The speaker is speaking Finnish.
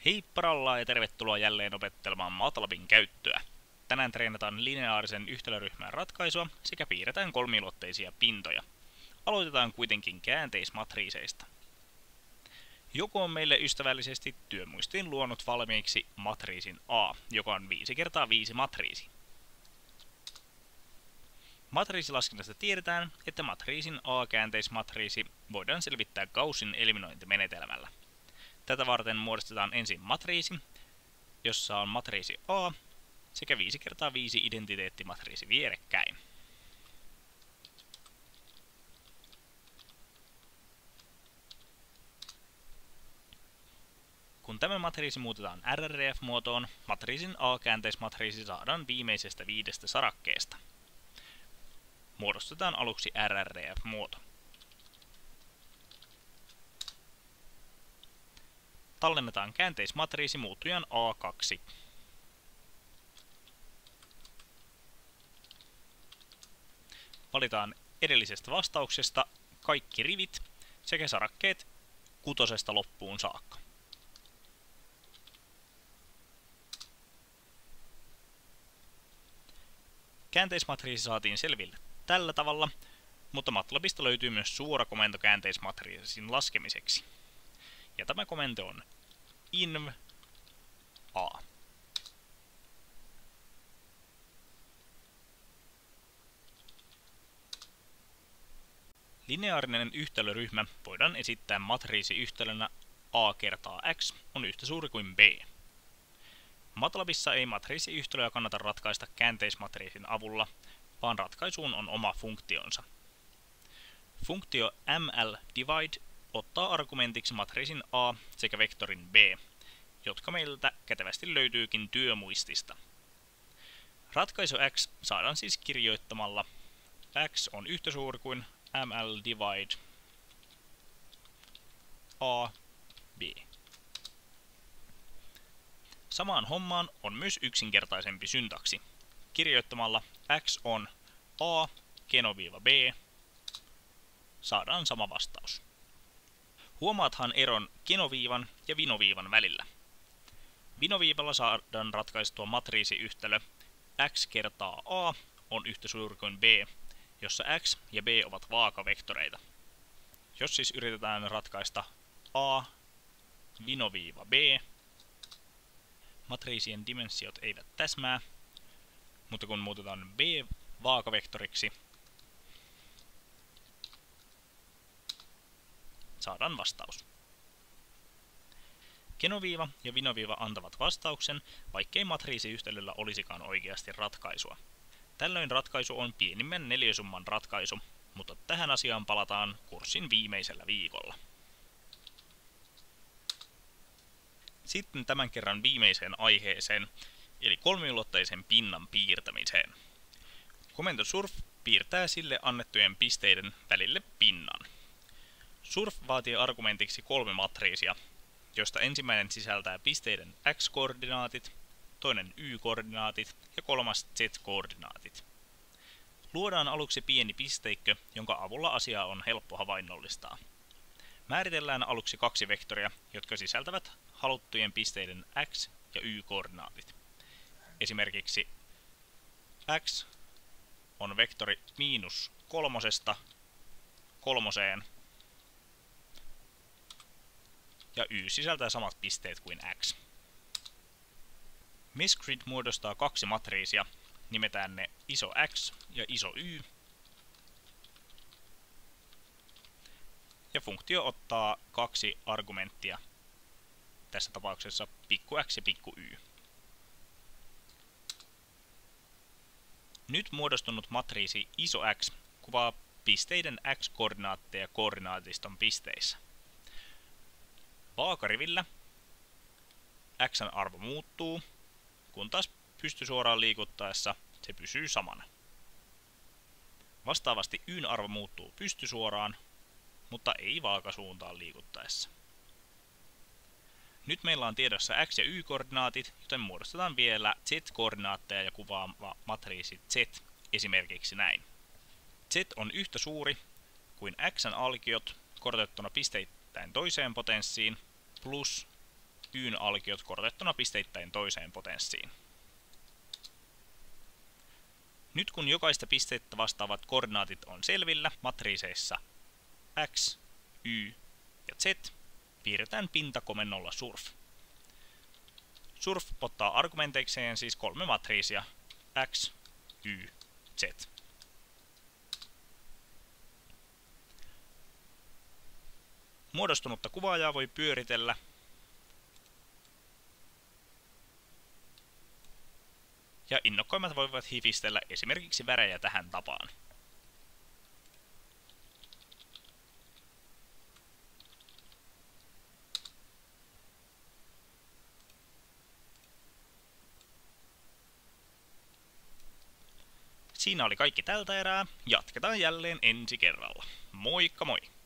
Hei parallaa ja tervetuloa jälleen opettelemaan MATLABin käyttöä. Tänään treenataan lineaarisen yhtälöryhmän ratkaisua sekä piirretään kolmiulotteisia pintoja. Aloitetaan kuitenkin käänteismatriiseista. Joku on meille ystävällisesti työmuistiin luonut valmiiksi matriisin A, joka on 5×5 matriisi. Matriisilaskennasta tiedetään, että matriisin A-käänteismatriisi voidaan selvittää Gaussin eliminointimenetelmällä. Tätä varten muodostetaan ensin matriisi, jossa on matriisi A sekä 5×5 identiteettimatriisi vierekkäin. Kun tämä matriisi muutetaan RRF-muotoon, matriisin A-käänteismatriisi saadaan viimeisestä 5 sarakkeesta. Muodostetaan aluksi RRF-muoto. Tallennetaan käänteismatriisi muuttujaan A2. Valitaan edellisestä vastauksesta kaikki rivit sekä sarakkeet 6 loppuun saakka. Käänteismatriisi saatiin selville tällä tavalla, mutta MATLABista löytyy myös suora komento käänteismatriisin laskemiseksi. Ja tämä komento on inv a. Lineaarinen yhtälöryhmä voidaan esittää matriisiyhtälönä a kertaa x on yhtä suuri kuin b. MATLABissa ei matriisiyhtälöä kannata ratkaista käänteismatriisin avulla, vaan ratkaisuun on oma funktionsa. Funktio mldivide ottaa argumentiksi matriisin A sekä vektorin B, jotka meiltä kätevästi löytyykin työmuistista. Ratkaisu x saadaan siis kirjoittamalla x on yhtä suuri kuin mldivide a b. Samaan hommaan on myös yksinkertaisempi syntaksi. Kirjoittamalla x on a -b saadaan sama vastaus. Huomaathan eron kenoviivan ja vinoviivan välillä. Vinoviivalla saadaan ratkaistua matriisiyhtälö x kertaa a on yhtä suuri kuin b, jossa x ja b ovat vaakavektoreita. Jos siis yritetään ratkaista a vinoviiva b, matriisien dimensiot eivät täsmää, mutta kun muutetaan b vaakavektoriksi, saadaan vastaus. Kenoviiva ja vinoviiva antavat vastauksen, vaikkei matriisiyhtälöllä olisikaan oikeasti ratkaisua. Tällöin ratkaisu on pienimmän neliösumman ratkaisu, mutta tähän asiaan palataan kurssin viimeisellä viikolla. Sitten tämän kerran viimeiseen aiheeseen, eli kolmiulotteisen pinnan piirtämiseen. Komento surf piirtää sille annettujen pisteiden välille pinnan. Surf vaatii argumentiksi 3 matriisia, joista ensimmäinen sisältää pisteiden x-koordinaatit, toinen y-koordinaatit ja kolmas z-koordinaatit. Luodaan aluksi pieni pisteikkö, jonka avulla asiaa on helppo havainnollistaa. Määritellään aluksi 2 vektoria, jotka sisältävät haluttujen pisteiden x- ja y-koordinaatit. Esimerkiksi x on vektori -3 3 ja y sisältää samat pisteet kuin x. Meshgrid muodostaa 2 matriisia, nimetään ne iso X ja iso Y. Ja funktio ottaa 2 argumenttia, tässä tapauksessa pikku x ja pikku y. Nyt muodostunut matriisi iso X kuvaa pisteiden x-koordinaatteja koordinaatiston pisteissä. Vaakarivillä x:n arvo muuttuu, kun taas pystysuoraan liikuttaessa se pysyy samana. Vastaavasti y:n arvo muuttuu pystysuoraan, mutta ei vaakasuuntaan liikuttaessa. Nyt meillä on tiedossa x- ja y-koordinaatit, joten muodostetaan vielä z-koordinaatteja ja kuvaava matriisi z esimerkiksi näin. Z on yhtä suuri kuin x:n alkiot korotettuna pisteittäin toiseen potenssiin plus Yn alkiot korotettuna pisteittäin toiseen potenssiin. Nyt kun jokaista pistettä vastaavat koordinaatit on selvillä matriiseissa x, y ja z, piirretään pinta komennolla surf. Surf ottaa argumenteikseen siis 3 matriisia x, y, z. Muodostunutta kuvaajaa voi pyöritellä ja innokkaimmat voivat hifistellä esimerkiksi värejä tähän tapaan. Siinä oli kaikki tältä erää. Jatketaan jälleen ensi kerralla. Moikka moi!